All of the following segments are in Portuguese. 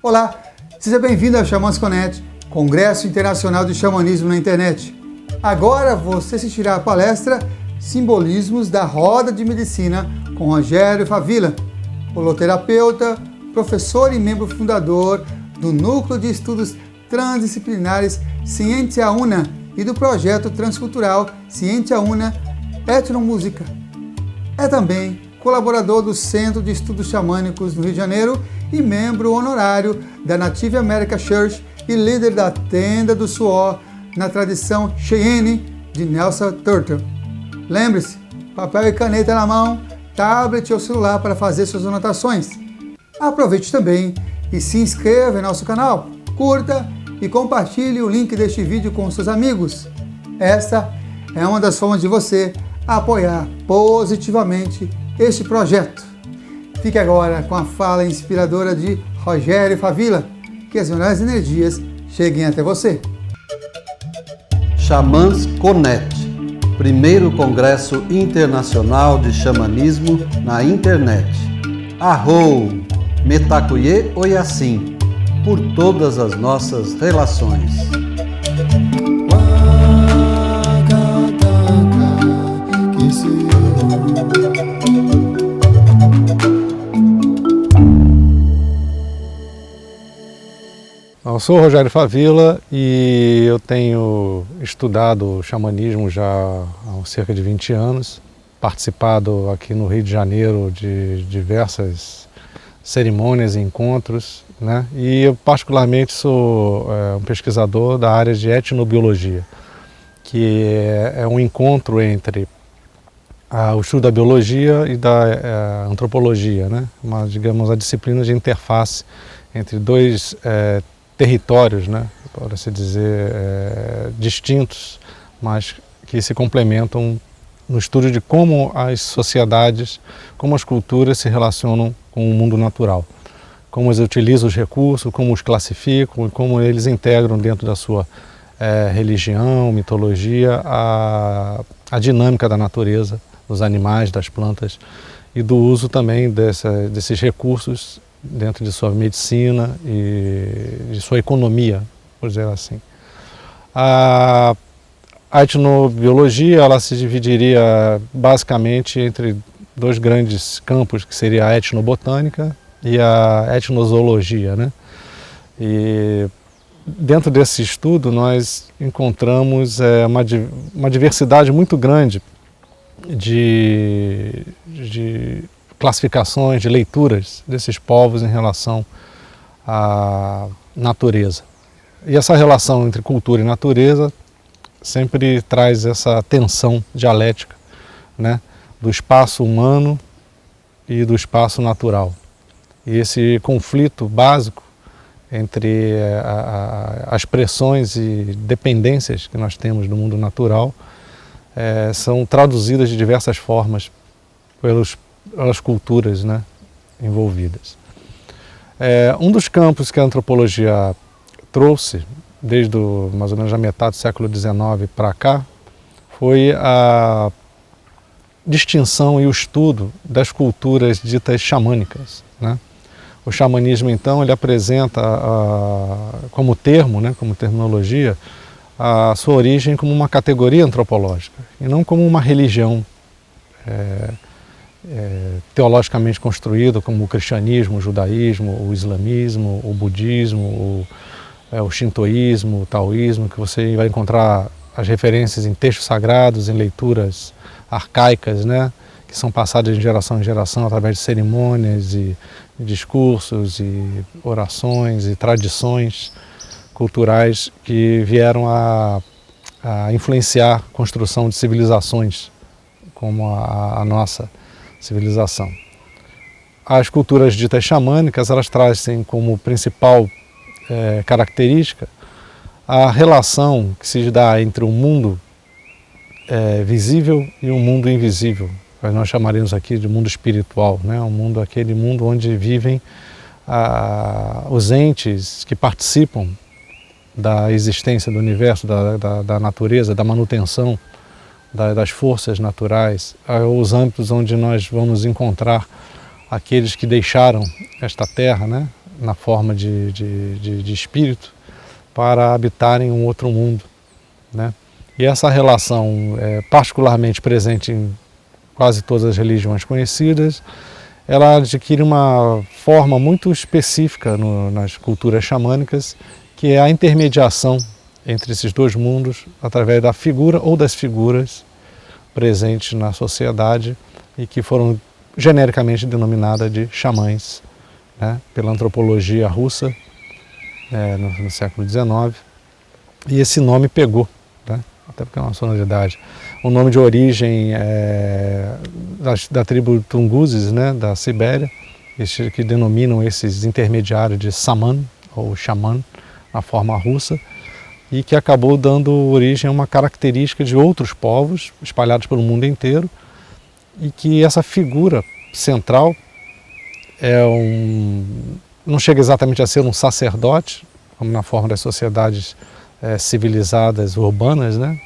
Olá, seja bem-vindo ao Xamãs Connect, Congresso Internacional de Xamanismo na Internet. Agora você assistirá a palestra Simbolismos da Roda de Medicina com Rogério Favila, holoterapeuta, professor e membro fundador do Núcleo de Estudos Transdisciplinares Scientia Una e do projeto transcultural Scientia Una Etnomúsica. É também colaborador do Centro de Estudos Xamânicos no Rio de Janeiro e membro honorário da Native American Church e líder da Tenda do Suor na tradição Cheyenne de Nelson Turtle. Lembre-se, papel e caneta na mão, tablet ou celular para fazer suas anotações. Aproveite também e se inscreva em nosso canal, curta e compartilhe o link deste vídeo com seus amigos. Esta é uma das formas de você apoiar positivamente este projeto. Fique agora com a fala inspiradora de Rogério Favila. Que as melhores energias cheguem até você. Xamãs Connect, primeiro congresso internacional de xamanismo na internet. Arrou, Metacuye Oyassim, por todas as nossas relações. Eu sou o Rogério Favila e eu tenho estudado xamanismo já há cerca de 20 anos, participado aqui no Rio de Janeiro de diversas cerimônias e encontros, né? E eu particularmente sou um pesquisador da área de etnobiologia, que é um encontro entre o estudo da biologia e da antropologia, né? Digamos, a disciplina de interface entre dois territórios, né, para se dizer, distintos, mas que se complementam no estudo de como as sociedades, como as culturas se relacionam com o mundo natural, como eles utilizam os recursos, como os classificam e como eles integram dentro da sua religião, mitologia, a dinâmica da natureza, dos animais, das plantas e do uso também desses recursos dentro de sua medicina e de sua economia, por dizer assim. A etnobiologia ela se dividiria basicamente entre dois grandes campos, que seria a etnobotânica e a etnozoologia, né? E dentro desse estudo nós encontramos uma diversidade muito grande de classificações, de leituras desses povos em relação à natureza. E essa relação entre cultura e natureza sempre traz essa tensão dialética, né, do espaço humano e do espaço natural. E esse conflito básico entre as pressões e dependências que nós temos no mundo natural são traduzidas de diversas formas pelas culturas, né, envolvidas. Um dos campos que a antropologia trouxe, desde mais ou menos a metade do século XIX para cá, foi a distinção e o estudo das culturas ditas xamânicas, né? O xamanismo, então, ele apresenta como termo, né, como terminologia, a sua origem como uma categoria antropológica e não como uma religião teologicamente construído, como o cristianismo, o judaísmo, o islamismo, o budismo, o shintoísmo, o taoísmo, que você vai encontrar as referências em textos sagrados, em leituras arcaicas, né, que são passadas de geração em geração através de cerimônias e discursos e orações e tradições culturais que vieram a influenciar a construção de civilizações como a nossa civilização. As culturas ditas xamânicas, elas trazem como principal característica a relação que se dá entre o mundo visível e o mundo invisível. Nós chamaríamos aqui de mundo espiritual, né? Aquele mundo onde vivem os entes que participam da existência do universo, da natureza, da manutenção das forças naturais, os âmbitos onde nós vamos encontrar aqueles que deixaram esta terra, né? na forma de espírito para habitarem um outro mundo, né? E essa relação é particularmente presente em quase todas as religiões conhecidas. Ela adquire uma forma muito específica nas culturas xamânicas, que é a intermediação entre esses dois mundos através da figura ou das figuras presentes na sociedade e que foram genericamente denominadas de xamãs, né, pela antropologia russa no século XIX. E esse nome pegou, né, até porque é uma sonoridade. O nome de origem da tribo Tunguzes, né, da Sibéria, que denominam esses intermediários de saman ou xamã, na forma russa, e que acabou dando origem a uma característica de outros povos espalhados pelo mundo inteiro, e que essa figura central não chega exatamente a ser um sacerdote, como na forma das sociedades civilizadas urbanas, né?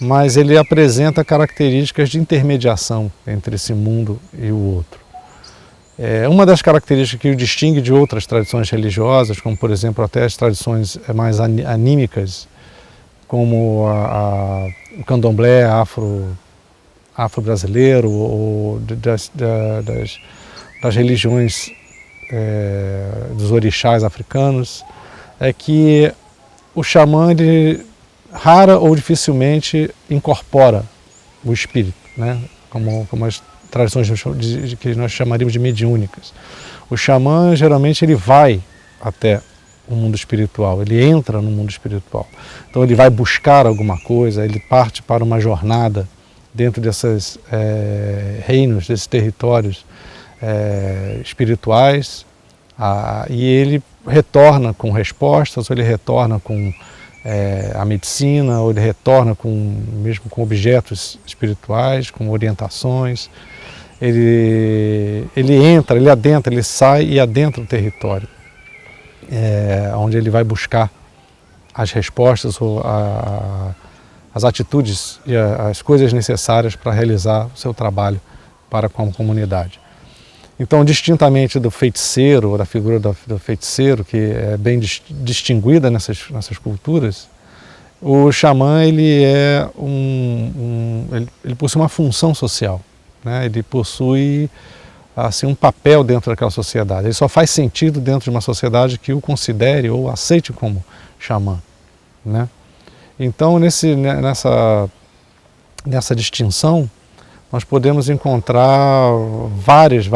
Mas ele apresenta características de intermediação entre esse mundo e o outro. Uma das características que o distingue de outras tradições religiosas, como por exemplo até as tradições mais anímicas, como o candomblé afro-brasileiro, ou das religiões dos orixás africanos, é que o xamã rara ou dificilmente incorpora o espírito, né? como as tradições que nós chamaríamos de mediúnicas. O xamã geralmente ele vai até o mundo espiritual, ele entra no mundo espiritual. Então ele vai buscar alguma coisa, ele parte para uma jornada dentro desses reinos, desses territórios espirituais, e ele retorna com respostas, ou ele retorna com a medicina, ou ele retorna mesmo com objetos espirituais, com orientações. Ele entra, ele adentra, ele sai e adentra o território, onde ele vai buscar as respostas ou as atitudes e as coisas necessárias para realizar o seu trabalho para com a comunidade. Então, distintamente do feiticeiro, ou da figura do feiticeiro, que é bem distinguida nessas culturas, o xamã ele possui uma função social, né? Ele possui assim, um papel dentro daquela sociedade. Ele só faz sentido dentro de uma sociedade que o considere ou aceite como xamã, né? Então, nessa distinção, nós podemos encontrar vários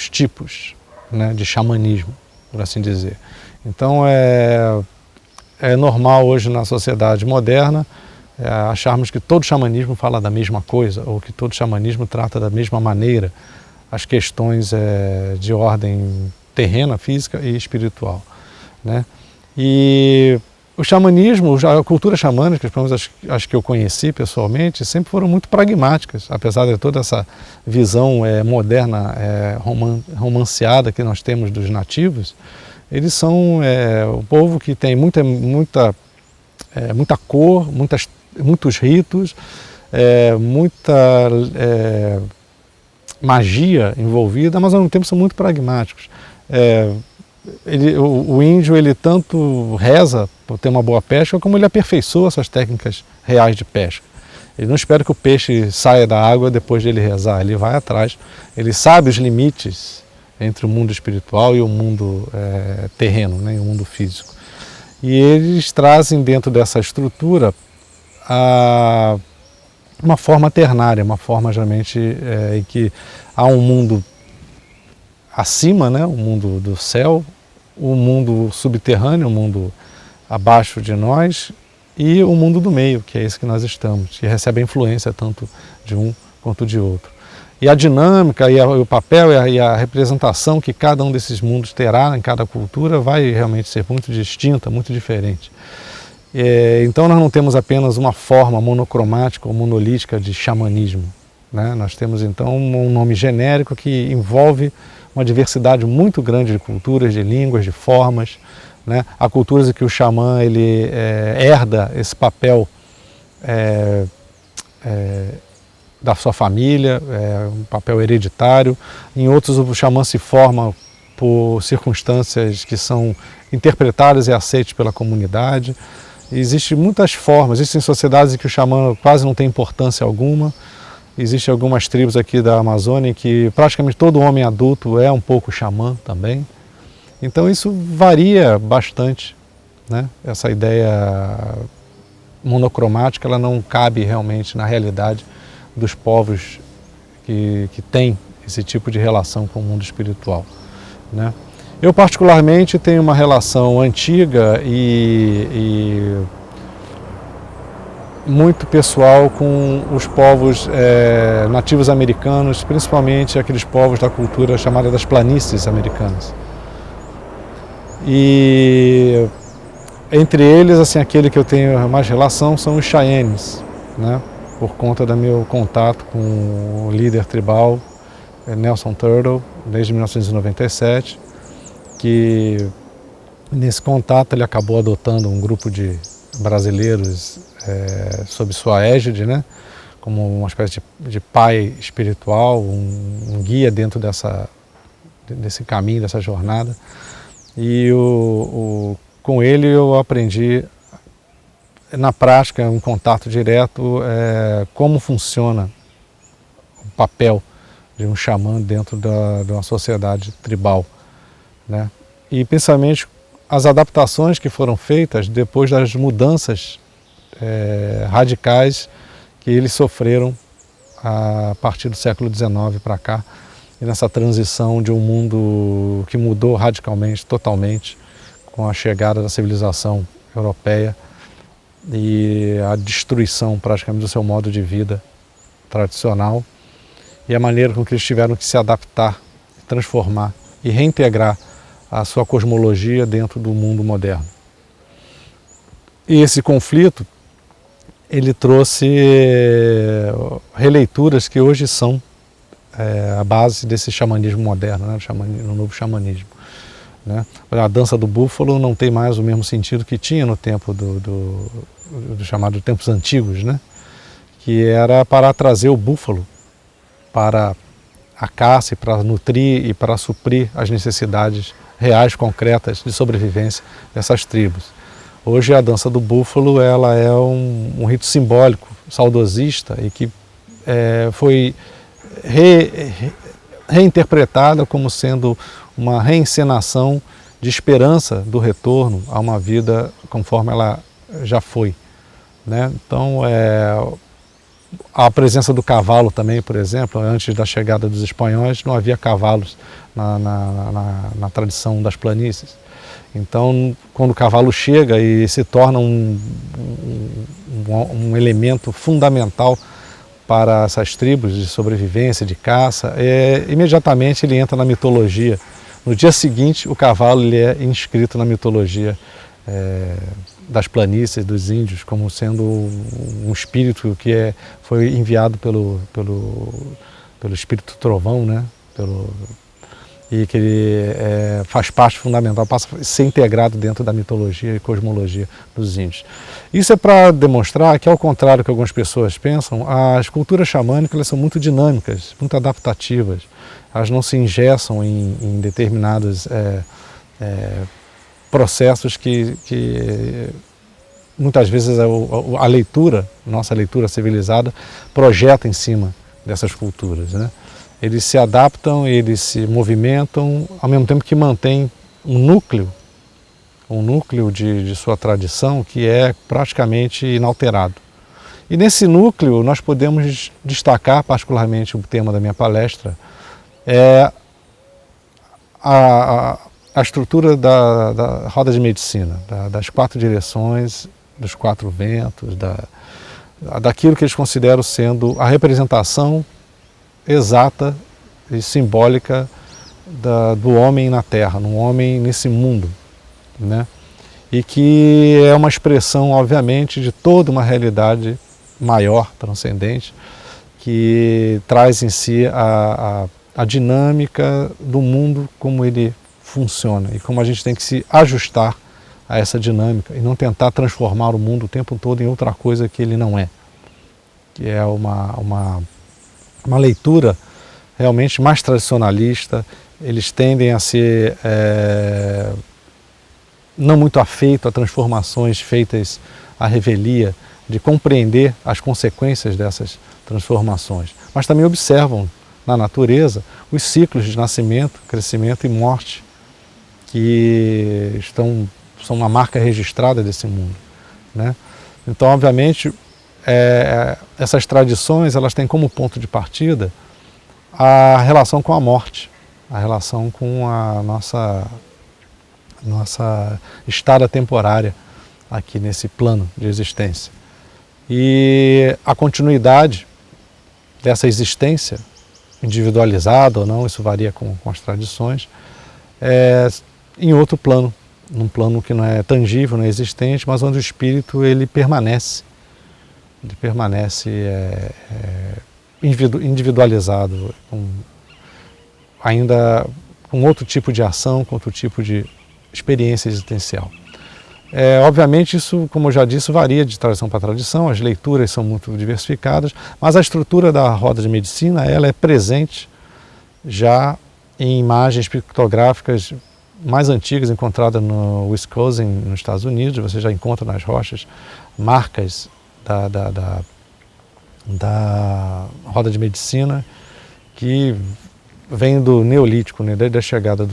tipos, né, de xamanismo, por assim dizer. Então é normal hoje na sociedade moderna acharmos que todo xamanismo fala da mesma coisa, ou que todo xamanismo trata da mesma maneira as questões de ordem terrena, física e espiritual, né? E o xamanismo, a cultura xamânica, pelo menos as que eu conheci pessoalmente, sempre foram muito pragmáticas, apesar de toda essa visão moderna, romanceada que nós temos dos nativos. Eles são um povo que tem muita cor, muitos ritos, muita magia envolvida, mas ao mesmo tempo são muito pragmáticos. O índio ele tanto reza por ter uma boa pesca, como ele aperfeiçoa suas técnicas reais de pesca. Ele não espera que o peixe saia da água depois de ele rezar, ele vai atrás, ele sabe os limites entre o mundo espiritual e o mundo terreno, né, e o mundo físico. E eles trazem dentro dessa estrutura uma forma ternária, uma forma geralmente em que há um mundo acima, né, o mundo do céu, o mundo subterrâneo, o mundo abaixo de nós, e o mundo do meio, que é esse que nós estamos, que recebe a influência tanto de um quanto de outro. E a dinâmica, e o papel e a representação que cada um desses mundos terá em cada cultura vai realmente ser muito distinta, muito diferente. Então nós não temos apenas uma forma monocromática ou monolítica de xamanismo, né? Nós temos então um nome genérico que envolve uma diversidade muito grande de culturas, de línguas, de formas, né? Há culturas em que o xamã ele herda esse papel da sua família, um papel hereditário. Em outros o xamã se forma por circunstâncias que são interpretadas e aceitas pela comunidade. Existem muitas formas, existem sociedades em que o xamã quase não tem importância alguma. Existem algumas tribos aqui da Amazônia que praticamente todo homem adulto é um pouco xamã também. Então isso varia bastante, né? Essa ideia monocromática ela não cabe realmente na realidade dos povos que têm esse tipo de relação com o mundo espiritual, né? Eu particularmente tenho uma relação antiga e muito pessoal com os povos nativos americanos, principalmente aqueles povos da cultura chamada das planícies americanas. E entre eles, assim, aquele que eu tenho mais relação são os Cheyennes, né? Por conta do meu contato com o líder tribal Nelson Turtle, desde 1997, que nesse contato ele acabou adotando um grupo de brasileiros sob sua égide, né? Como uma espécie de pai espiritual, um guia dentro desse caminho, dessa jornada. E com ele eu aprendi na prática, um contato direto, como funciona o papel de um xamã dentro de uma sociedade tribal, né? E principalmente as adaptações que foram feitas depois das mudanças radicais que eles sofreram a partir do século XIX para cá, e nessa transição de um mundo que mudou radicalmente, totalmente, com a chegada da civilização europeia e a destruição praticamente do seu modo de vida tradicional e a maneira com que eles tiveram que se adaptar, transformar e reintegrar a sua cosmologia dentro do mundo moderno. E esse conflito, ele trouxe releituras que hoje são a base desse xamanismo moderno, né? No novo xamanismo, né? A dança do búfalo não tem mais o mesmo sentido que tinha no tempo do chamado tempos antigos, né? Que era para trazer o búfalo para a caça, para nutrir e para suprir as necessidades reais, concretas de sobrevivência dessas tribos. Hoje a dança do búfalo ela é um rito simbólico, saudosista e que foi reinterpretada como sendo uma reencenação de esperança do retorno a uma vida conforme ela já foi, né? Então, a presença do cavalo também, por exemplo, antes da chegada dos espanhóis não havia cavalos na tradição das planícies. Então, quando o cavalo chega e se torna um elemento fundamental para essas tribos de sobrevivência, de caça, imediatamente ele entra na mitologia. No dia seguinte, o cavalo ele é inscrito na mitologia das planícies, dos índios, como sendo um espírito que foi enviado pelo espírito trovão, né? E que ele faz parte fundamental, passa a ser integrado dentro da mitologia e cosmologia dos índios. Isso é para demonstrar que, ao contrário do que algumas pessoas pensam, as culturas xamânicas elas são muito dinâmicas, muito adaptativas. Elas não se engessam em determinados processos que muitas vezes a leitura, nossa leitura civilizada, projeta em cima dessas culturas, né? Eles se adaptam, eles se movimentam, ao mesmo tempo que mantêm um núcleo de sua tradição que é praticamente inalterado. E nesse núcleo nós podemos destacar, particularmente o tema da minha palestra, a estrutura da roda de medicina, das 4 direções, dos 4 ventos, daquilo que eles consideram sendo a representação exata e simbólica do homem na Terra, no homem nesse mundo, né? E que é uma expressão, obviamente, de toda uma realidade maior, transcendente, que traz em si a dinâmica do mundo como ele funciona e como a gente tem que se ajustar a essa dinâmica e não tentar transformar o mundo o tempo todo em outra coisa que ele não é, que é uma leitura realmente mais tradicionalista, eles tendem a ser não muito afeitos a transformações feitas à revelia, de compreender as consequências dessas transformações, mas também observam na natureza os ciclos de nascimento, crescimento e morte que são uma marca registrada desse mundo, né? Então, obviamente, essas tradições elas têm como ponto de partida a relação com a morte, a relação com a nossa estada temporária aqui nesse plano de existência. E a continuidade dessa existência, individualizada ou não, isso varia com as tradições, em outro plano, num plano que não é tangível, não é existente, mas onde o espírito ele permanece individualizado, ainda com outro tipo de ação, com outro tipo de experiência existencial. Obviamente isso, como eu já disse, varia de tradição para tradição, as leituras são muito diversificadas, mas a estrutura da roda de medicina ela é presente já em imagens pictográficas mais antigas encontradas no Wisconsin, nos Estados Unidos. Você já encontra nas rochas marcas da roda de medicina que vem do Neolítico, né, desde a chegada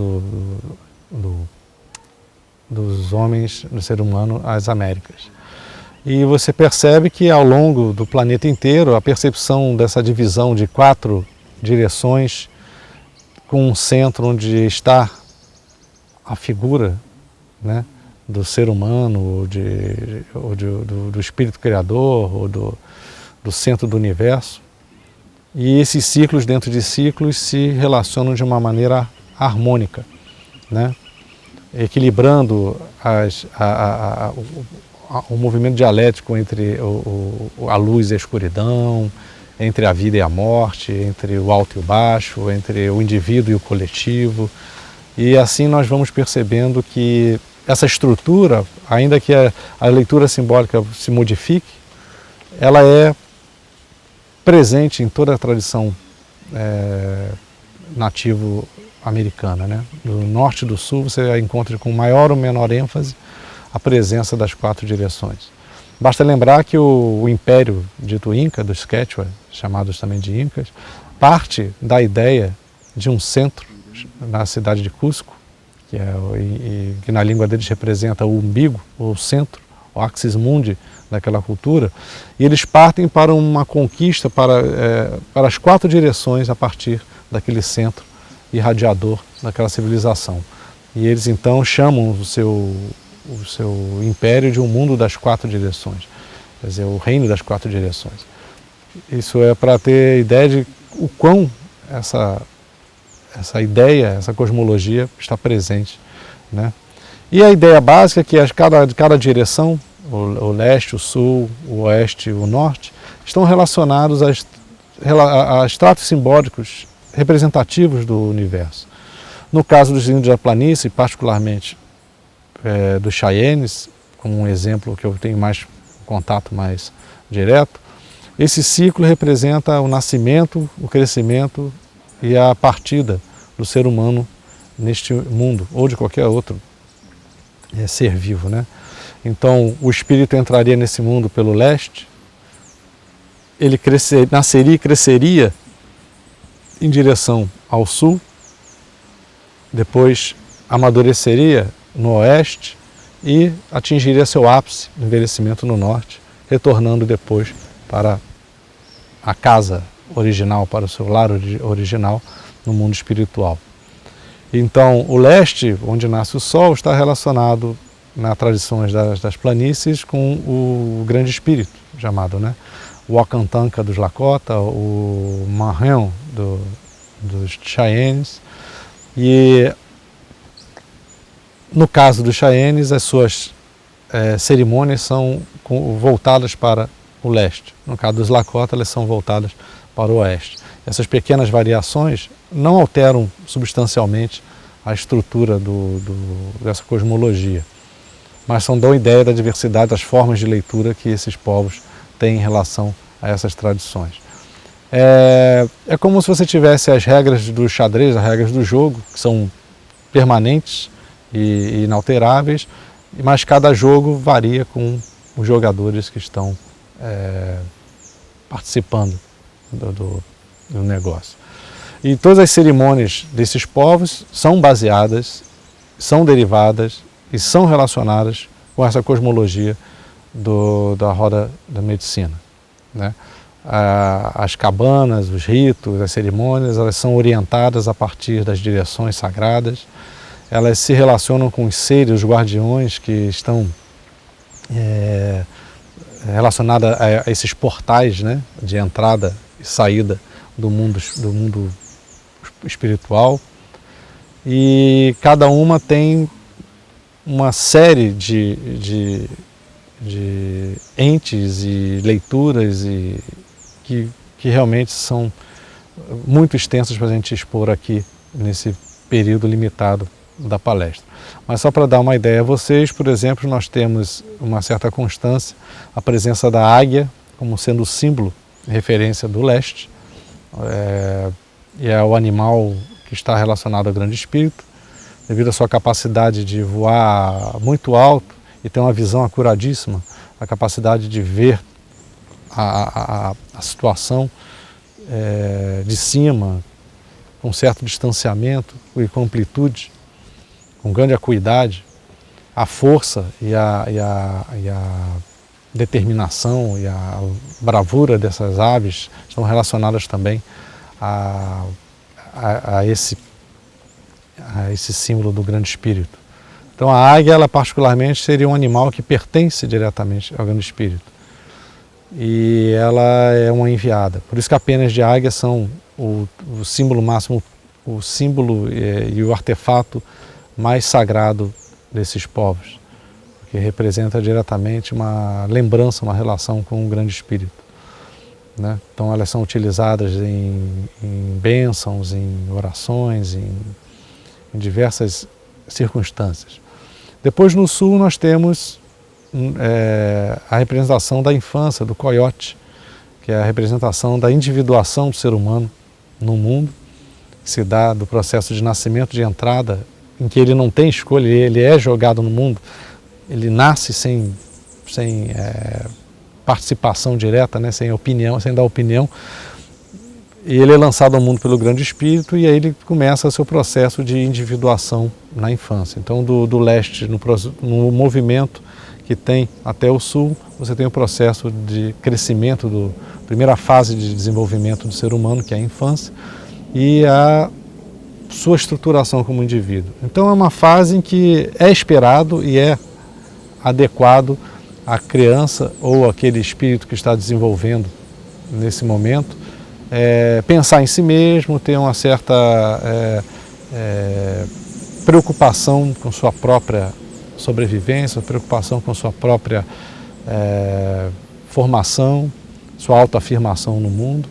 dos homens, do ser humano às Américas. E você percebe que ao longo do planeta inteiro a percepção dessa divisão de 4 direções com um centro onde está a figura, né, do ser humano, ou do espírito criador, ou do centro do universo. E esses ciclos dentro de ciclos se relacionam de uma maneira harmônica, né, equilibrando o movimento dialético entre a luz e a escuridão, entre a vida e a morte, entre o alto e o baixo, entre o indivíduo e o coletivo. E assim nós vamos percebendo que essa estrutura, ainda que a leitura simbólica se modifique, ela é presente em toda a tradição nativo-americana, né? Do norte e do sul você encontra com maior ou menor ênfase a presença das 4 direções. Basta lembrar que o império dito Inca, dos Quechua, chamados também de Incas, parte da ideia de um centro na cidade de Cusco, que na língua deles representa o umbigo, o centro, o axis mundi daquela cultura, e eles partem para uma conquista para as 4 direções a partir daquele centro irradiador daquela civilização. E eles então chamam o seu império de um mundo das 4 direções, quer dizer, o reino das 4 direções. Isso é para ter ideia de o quão essa ideia, essa cosmologia está presente, né? E a ideia básica é que cada direção, o leste, o sul, o oeste e o norte, estão relacionados a estratos simbólicos representativos do universo. No caso dos índios da planície, particularmente dos Cheyennes, como um exemplo que eu tenho mais contato mais direto, esse ciclo representa o nascimento, o crescimento e a partida do ser humano neste mundo, ou de qualquer outro ser vivo, né? Então, o espírito entraria nesse mundo pelo leste, ele nasceria e cresceria em direção ao sul, depois amadureceria no oeste e atingiria seu ápice, envelhecimento no norte, retornando depois para a casa original, para o seu lar original no mundo espiritual. Então, o leste, onde nasce o sol, está relacionado nas tradições das planícies com o grande espírito, chamado, né, o Ocantanca dos Lakota, o Manhão dos Cheyennes. E no caso dos Cheyennes, as suas cerimônias são voltadas para o leste. No caso dos Lakota, elas são voltadas para o oeste. Essas pequenas variações não alteram substancialmente a estrutura dessa cosmologia, mas dão ideia da diversidade das formas de leitura que esses povos têm em relação a essas tradições. É como se você tivesse as regras do xadrez, as regras do jogo, que são permanentes e inalteráveis, mas cada jogo varia com os jogadores que estão participando do negócio. E todas as cerimônias desses povos são baseadas, são derivadas e são relacionadas com essa cosmologia da roda da medicina, né? As cabanas, os ritos, as cerimônias, elas são orientadas a partir das direções sagradas, elas se relacionam com os seres, os guardiões que estão relacionados a esses portais, né, de entrada e saída do mundo espiritual, e cada uma tem uma série de entes e leituras que realmente são muito extensas para a gente expor aqui nesse período limitado da palestra. Mas só para dar uma ideia a vocês, por exemplo, nós temos uma certa constância, a presença da águia como sendo o símbolo, referência do leste, e é o animal que está relacionado ao grande espírito, devido à sua capacidade de voar muito alto e ter uma visão acuradíssima, a capacidade de ver a situação de cima, com certo distanciamento e com amplitude, com grande acuidade, a força e a determinação e a bravura dessas aves estão relacionadas também a esse símbolo do grande espírito. Então a águia, ela particularmente seria um animal que pertence diretamente ao grande espírito. E ela é uma enviada. Por isso que as penas de águia são o símbolo máximo, o símbolo e o artefato mais sagrado desses povos, que representa diretamente uma lembrança, uma relação com o grande espírito, né? Então elas são utilizadas em bênçãos, em orações, em diversas circunstâncias. Depois no sul nós temos a representação da infância, do coiote, que é a representação da individuação do ser humano no mundo, que se dá do processo de nascimento, de entrada, em que ele não tem escolha, ele é jogado no mundo, ele nasce sem participação direta, né, sem opinião, sem dar opinião, e ele é lançado ao mundo pelo grande espírito, e aí ele começa o seu processo de individuação na infância. Então do leste, no movimento que tem até o sul, você tem o processo de crescimento, primeira fase de desenvolvimento do ser humano, que é a infância, e a sua estruturação como indivíduo. Então é uma fase em que é esperado e é adequado à criança ou aquele espírito que está desenvolvendo nesse momento, pensar em si mesmo, ter uma certa preocupação com sua própria sobrevivência, preocupação com sua própria formação, sua autoafirmação no mundo.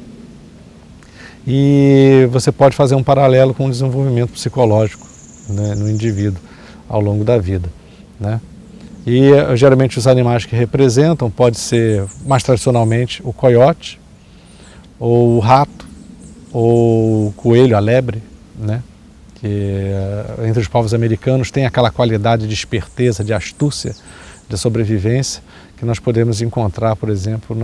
E você pode fazer um paralelo com o desenvolvimento psicológico, né, no indivíduo ao longo da vida, né? E geralmente os animais que representam pode ser, mais tradicionalmente, o coiote, ou o rato, ou o coelho, a lebre, né? Que entre os povos americanos tem aquela qualidade de esperteza, de astúcia, de sobrevivência, que nós podemos encontrar, por exemplo,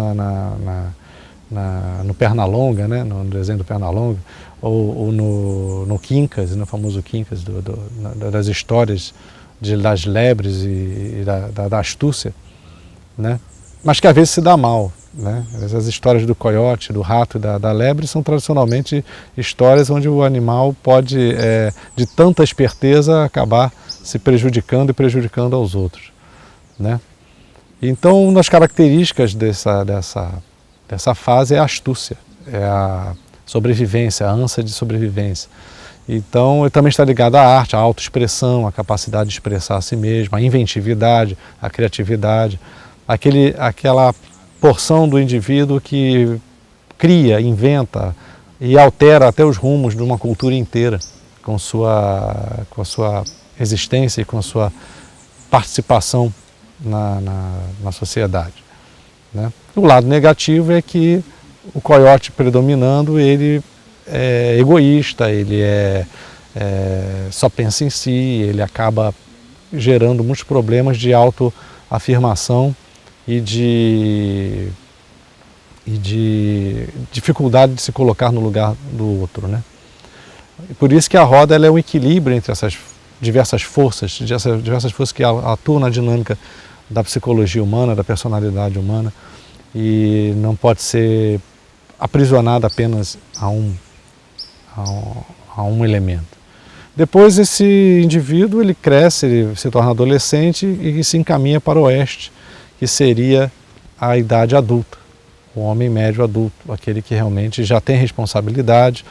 no Pernalonga, né? No desenho do Pernalonga, ou no Quincas, no famoso Quincas, das histórias das lebres e da astúcia, né? Mas que às vezes se dá mal, né? As histórias do coiote, do rato e da lebre são tradicionalmente histórias onde o animal pode, de tanta esperteza, acabar se prejudicando e prejudicando aos outros, né? Então, uma das características dessa fase é a astúcia, é a sobrevivência, a ânsia de sobrevivência. Então, ele também está ligado à arte, à autoexpressão, à capacidade de expressar a si mesmo, à inventividade, à criatividade, aquela porção do indivíduo que cria, inventa e altera até os rumos de uma cultura inteira com a sua existência e com a sua participação na sociedade, né? O lado negativo é que o coiote predominando, ele é egoísta, ele só pensa em si, ele acaba gerando muitos problemas de autoafirmação e de dificuldade de se colocar no lugar do outro, né? Por isso que a roda ela é um equilíbrio entre essas diversas forças que atuam na dinâmica da psicologia humana, da personalidade humana, e não pode ser aprisionada apenas a um elemento. Depois esse indivíduo ele cresce, ele se torna adolescente e se encaminha para o oeste, que seria a idade adulta, o homem médio adulto, aquele que realmente já tem responsabilidade,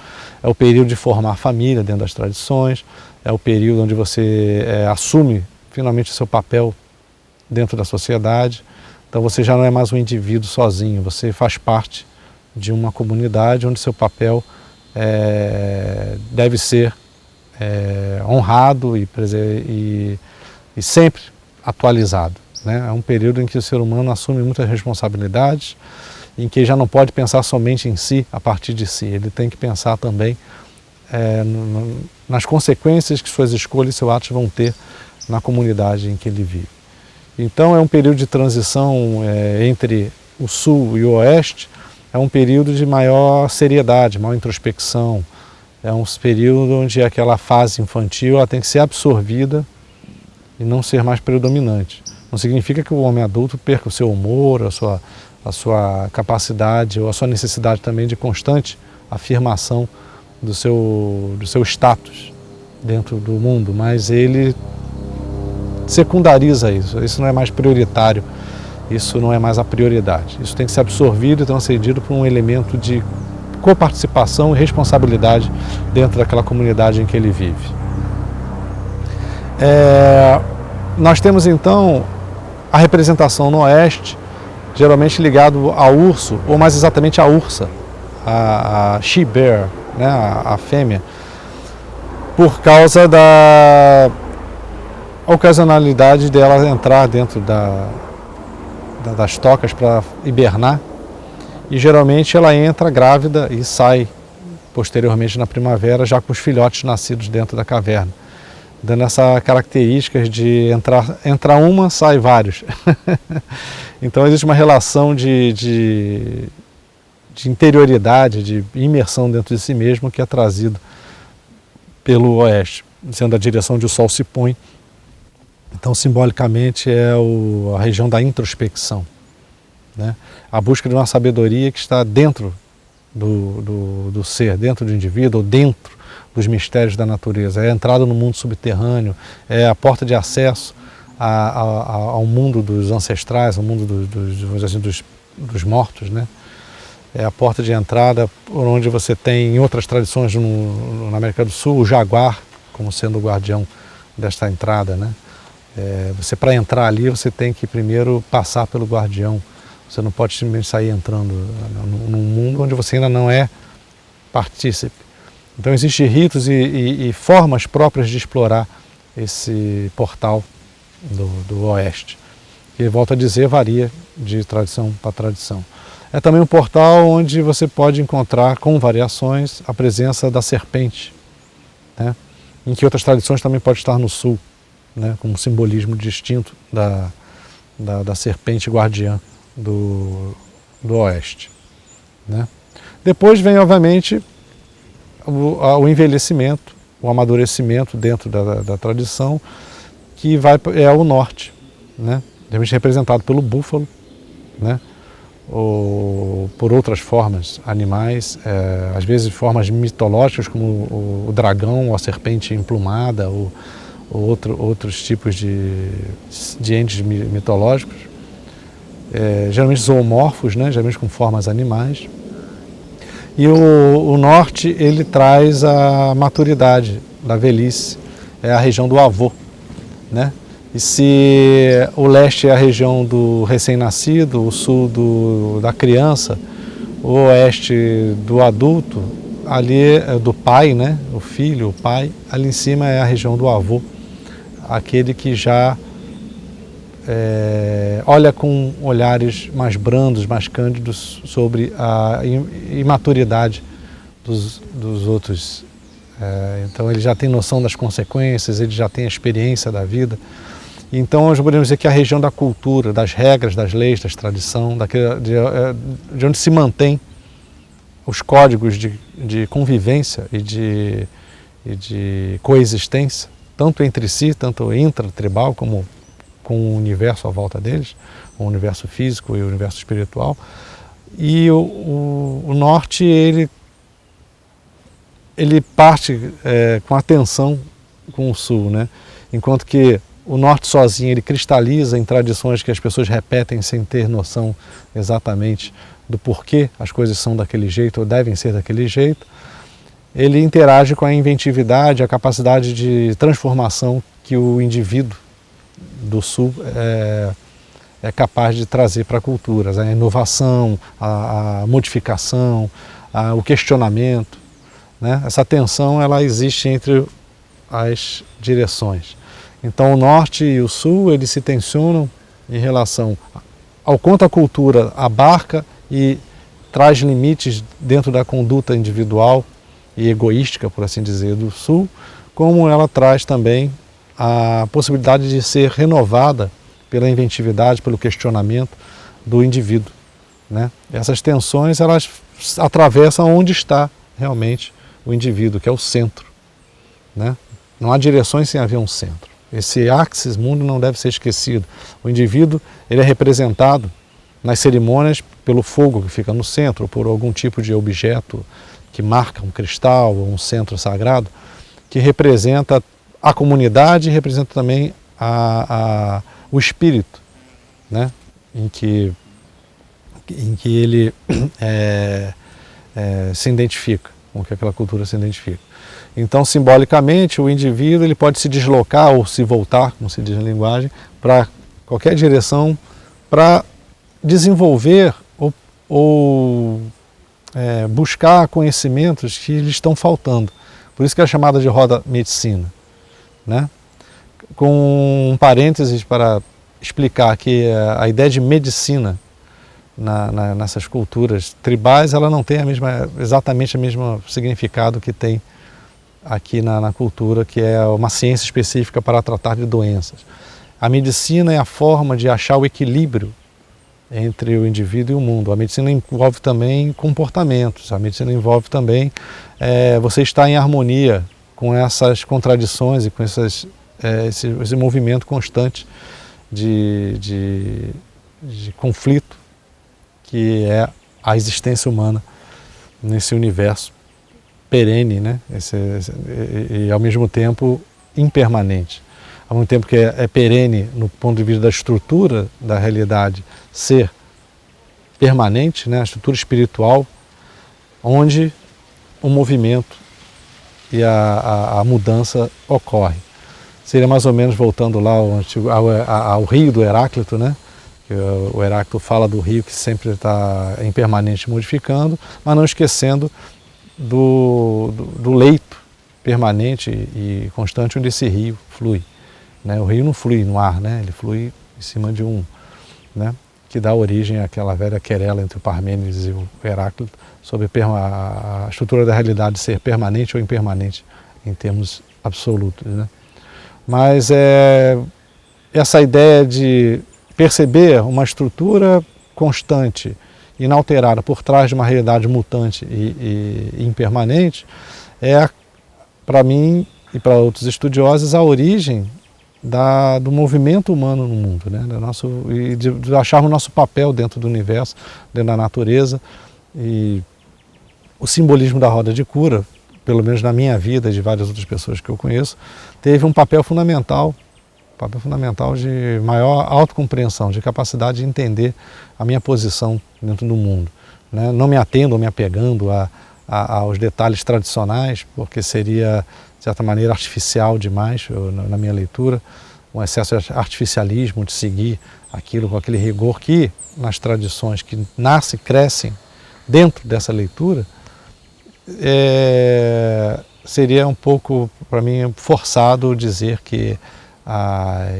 é o período de formar família dentro das tradições, é o período onde você assume finalmente o seu papel dentro da sociedade. Então você já não é mais um indivíduo sozinho, você faz parte de uma comunidade onde seu papel deve ser honrado e sempre atualizado, né? É um período em que o ser humano assume muitas responsabilidades, em que já não pode pensar somente em si, a partir de si. Ele tem que pensar também nas consequências que suas escolhas e seus atos vão ter na comunidade em que ele vive. Então é um período de transição entre o sul e o oeste, é um período de maior seriedade, maior introspecção, é um período onde aquela fase infantil ela tem que ser absorvida e não ser mais predominante. Não significa que o homem adulto perca o seu humor, a sua capacidade ou a sua necessidade também de constante afirmação do seu status dentro do mundo, mas ele secundariza isso não é mais prioritário, isso não é mais a prioridade. Isso tem que ser absorvido e transcendido por um elemento de coparticipação e responsabilidade dentro daquela comunidade em que ele vive. Nós temos então a representação no oeste, geralmente ligado ao urso, ou mais exatamente à ursa, a she-bear, né, a fêmea, por causa da ocasionalidade dela entrar dentro das tocas para hibernar, e geralmente ela entra grávida e sai posteriormente na primavera já com os filhotes nascidos dentro da caverna, dando essa característica de entrar uma, sai vários. Então existe uma relação de interioridade, de imersão dentro de si mesmo que é trazido pelo oeste, sendo a direção onde o sol se põe. Então simbolicamente é a região da introspecção, né? A busca de uma sabedoria que está dentro do ser, dentro do indivíduo, ou dentro dos mistérios da natureza. É a entrada no mundo subterrâneo, é a porta de acesso ao mundo dos ancestrais, ao mundo dos mortos, né? É a porta de entrada por onde você tem, em outras tradições na América do Sul, o jaguar como sendo o guardião desta entrada, né? Você, para entrar ali, você tem que primeiro passar pelo guardião. Você não pode simplesmente sair entrando num mundo onde você ainda não é partícipe. Então existem ritos e formas próprias de explorar esse portal do oeste, que, volto a dizer, varia de tradição para tradição. É também um portal onde você pode encontrar, com variações, a presença da serpente, né? Em que outras tradições também pode estar no sul, né? Com um simbolismo distinto da serpente guardiã do oeste, né? Depois vem, obviamente, o envelhecimento, o amadurecimento dentro da tradição, que é o norte, né? Geralmente representado pelo búfalo, né? Ou por outras formas animais, às vezes formas mitológicas como o dragão ou a serpente emplumada ou outros tipos de entes mitológicos, geralmente zoomorfos, né? Geralmente com formas animais. E o norte, ele traz a maturidade da velhice, é a região do avô, né? E se o leste é a região do recém-nascido, o sul da criança, o oeste do adulto, ali é do pai, né? O filho, o pai, ali em cima é a região do avô, aquele que já olha com olhares mais brandos, mais cândidos sobre a imaturidade dos outros. Então ele já tem noção das consequências, ele já tem a experiência da vida. Então nós podemos dizer que a região da cultura, das regras, das leis, das tradições, de onde se mantém os códigos de convivência e de coexistência, tanto entre si, tanto intratribal como com o universo à volta deles, o universo físico e o universo espiritual. E o norte, ele parte com atenção com o sul, né? Enquanto que o norte sozinho ele cristaliza em tradições que as pessoas repetem sem ter noção exatamente do porquê as coisas são daquele jeito ou devem ser daquele jeito. Ele interage com a inventividade, a capacidade de transformação que o indivíduo do sul é capaz de trazer para culturas, a inovação, a modificação, o questionamento, né? Essa tensão ela existe entre as direções. Então o norte e o sul eles se tensionam em relação ao quanto a cultura abarca e traz limites dentro da conduta individual e egoística, por assim dizer, do sul, como ela traz também a possibilidade de ser renovada pela inventividade, pelo questionamento do indivíduo, né? Essas tensões elas atravessam onde está realmente o indivíduo, que é o centro, né? Não há direções sem haver um centro. Esse axis mundo não deve ser esquecido. O indivíduo ele é representado nas cerimônias pelo fogo que fica no centro, ou por algum tipo de objeto que marca um cristal ou um centro sagrado, que representa a comunidade e representa também o espírito, né? em que ele se identifica, com que aquela cultura se identifica. Então, simbolicamente, o indivíduo ele pode se deslocar ou se voltar, como se diz na linguagem, para qualquer direção para desenvolver ou buscar conhecimentos que lhe estão faltando. Por isso que é chamada de roda medicina, né? Com um parênteses para explicar que a ideia de medicina nessas culturas tribais ela não tem exatamente o mesmo significado que tem aqui na cultura, que é uma ciência específica para tratar de doenças. A medicina é a forma de achar o equilíbrio entre o indivíduo e o mundo. A medicina envolve também comportamentos, a medicina envolve também você estar em harmonia com essas contradições e com esse movimento constante de conflito que é a existência humana nesse universo perene, né? E ao mesmo tempo impermanente. Ao mesmo tempo que é perene no ponto de vista da estrutura da realidade ser permanente, né? A estrutura espiritual, onde o movimento e a mudança ocorre. Seria mais ou menos voltando lá ao rio do Heráclito, né? O Heráclito fala do rio que sempre está impermanente modificando, mas não esquecendo do leito permanente e constante onde esse rio flui, né? O rio não flui no ar, né? Ele flui em cima de né? Que dá origem àquela velha querela entre o Parmênides e o Heráclito sobre a estrutura da realidade ser permanente ou impermanente em termos absolutos, né? Mas essa ideia de perceber uma estrutura constante, inalterada, por trás de uma realidade mutante e impermanente, para mim e para outros estudiosos, a origem do movimento humano no mundo, né? E de acharmos nosso papel dentro do universo, dentro da natureza. E o simbolismo da roda de cura, pelo menos na minha vida e de várias outras pessoas que eu conheço, teve um papel fundamental de maior autocompreensão, de capacidade de entender a minha posição dentro do mundo, né? Não me atendo ou me apegando aos detalhes tradicionais, porque seria, de certa maneira, artificial demais, na minha leitura, um excesso de artificialismo, de seguir aquilo com aquele rigor que, nas tradições que nascem, crescem dentro dessa leitura, seria um pouco, para mim, forçado dizer que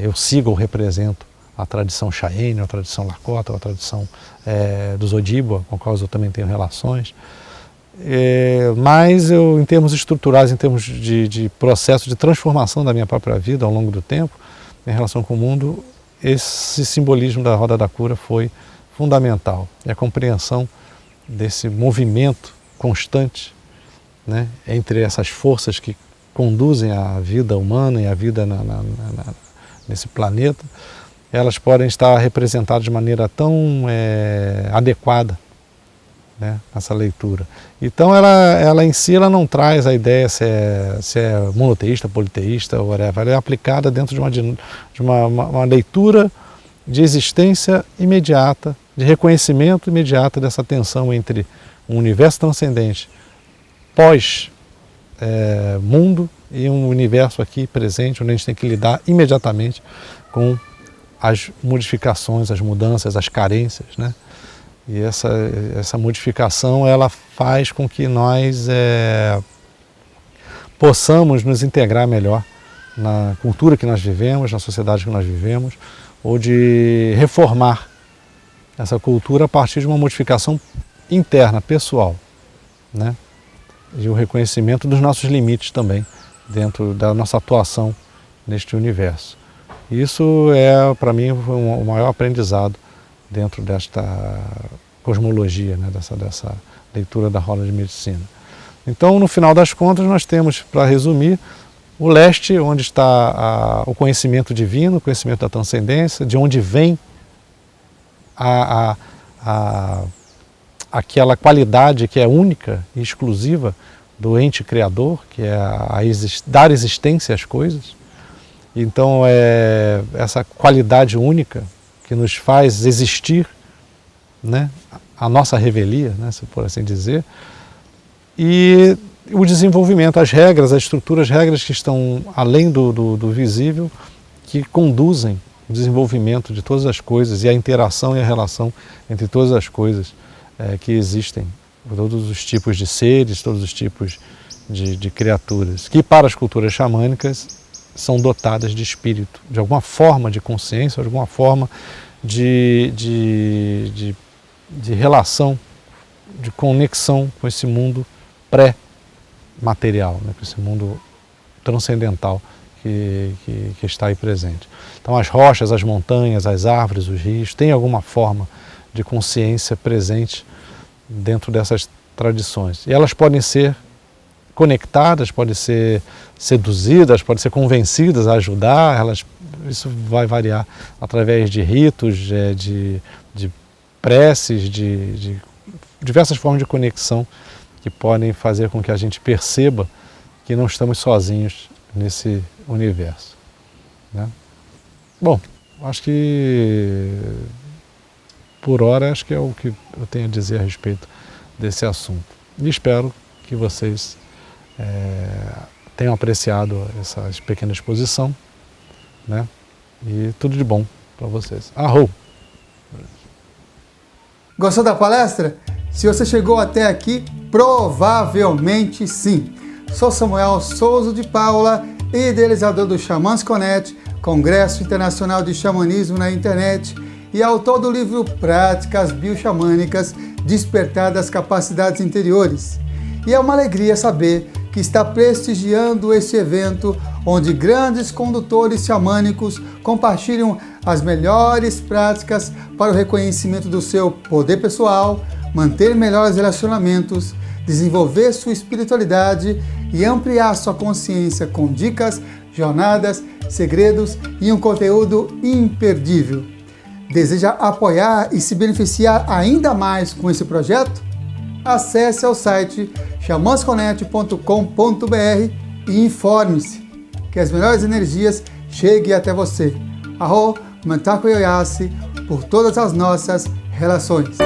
eu sigo ou represento a tradição Cheyenne, a tradição Lakota, a tradição dos Ojibwa, com a qual eu também tenho relações. Mas eu, em termos estruturais, em termos de processo de transformação da minha própria vida ao longo do tempo, em relação com o mundo, esse simbolismo da Roda da Cura foi fundamental. E a compreensão desse movimento constante, né, entre essas forças que conduzem a vida humana e a vida nesse planeta, elas podem estar representadas de maneira tão adequada, né, nessa leitura. Então ela em si ela não traz a ideia se é monoteísta, politeísta ou whatever. Ela é aplicada dentro de uma leitura de existência imediata, de reconhecimento imediato dessa tensão entre um universo transcendente pós-mundo e um universo aqui presente, onde a gente tem que lidar imediatamente com as modificações, as mudanças, as carências, né? E essa modificação ela faz com que nós possamos nos integrar melhor na cultura que nós vivemos, na sociedade que nós vivemos, ou de reformar essa cultura a partir de uma modificação interna, pessoal, né? E o reconhecimento dos nossos limites também, dentro da nossa atuação neste universo. Isso para mim, o maior aprendizado dentro desta cosmologia, né? dessa leitura da roda de medicina. Então, no final das contas, nós temos, para resumir, o leste, onde está o conhecimento divino, o conhecimento da transcendência, de onde vem aquela qualidade que é única e exclusiva do ente criador, que é dar existência às coisas. Então, essa qualidade única que nos faz existir, né, a nossa revelia, né, se por assim dizer, e o desenvolvimento, as regras, as estruturas, regras que estão além do visível, que conduzem o desenvolvimento de todas as coisas e a interação e a relação entre todas as coisas que existem, todos os tipos de seres, todos os tipos de criaturas, que para as culturas xamânicas são dotadas de espírito, de alguma forma de consciência, de alguma forma de relação, de conexão com esse mundo pré-material, né, com esse mundo transcendental que está aí presente. Então as rochas, as montanhas, as árvores, os rios, têm alguma forma de consciência presente dentro dessas tradições. E elas podem ser conectadas, podem ser seduzidas, podem ser convencidas a ajudar, isso vai variar através de ritos, de preces, de diversas formas de conexão que podem fazer com que a gente perceba que não estamos sozinhos nesse universo, né? Bom, acho que por hora acho que é o que eu tenho a dizer a respeito desse assunto. E espero que vocês tenham apreciado essa pequena exposição, né? E tudo de bom para vocês. Arro! Gostou da palestra? Se você chegou até aqui, provavelmente sim. Sou Samuel Souza de Paula, idealizador do Xamãs Connect, Congresso Internacional de Xamanismo na Internet, e autor do livro Práticas Bioxamânicas, Despertar das Capacidades Interiores. E é uma alegria saber que está prestigiando este evento, onde grandes condutores xamânicos compartilham as melhores práticas para o reconhecimento do seu poder pessoal, manter melhores relacionamentos, desenvolver sua espiritualidade e ampliar sua consciência com dicas, jornadas, segredos e um conteúdo imperdível. Deseja apoiar e se beneficiar ainda mais com esse projeto? Acesse ao site xamansconnect.com.br e informe-se que as melhores energias cheguem até você. Arro, Mantaku Yoyasi, por todas as nossas relações.